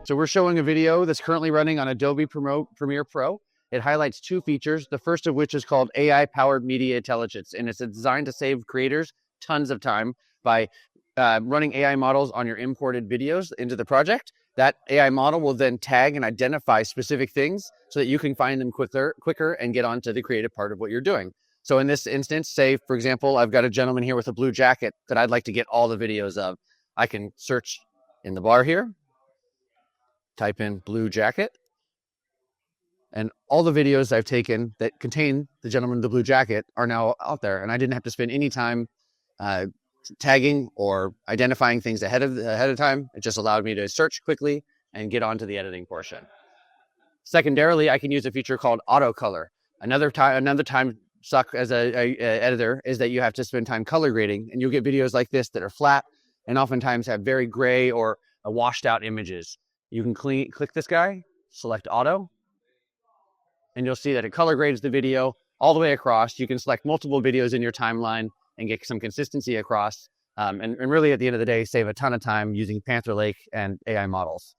So we're showing a video that's currently running on Adobe Premiere Pro. It highlights two features, the first of which is called AI-powered media intelligence, and it's designed to save creators tons of time by running AI models on your imported videos into the project. That AI model will then tag and identify specific things so that you can find them quicker and get onto the creative part of what you're doing. So in this instance, say, for example, I've got a gentleman here with a blue jacket that I'd like to get all the videos of. I can search in the bar here, type in blue jacket, and all the videos I've taken that contain the gentleman in the blue jacket are now out there. And I didn't have to spend any time tagging or identifying things ahead of time. It just allowed me to search quickly and get onto the editing portion. Secondarily, I can use a feature called auto color. Another time suck as a editor is that you have to spend time color grading, and you'll get videos like this that are flat and oftentimes have very gray or washed out images. You can click this guy, select auto, and you'll see that it color grades the video all the way across. You can select multiple videos in your timeline and get some consistency across. And really, at the end of the day, save a ton of time using Panther Lake and AI models.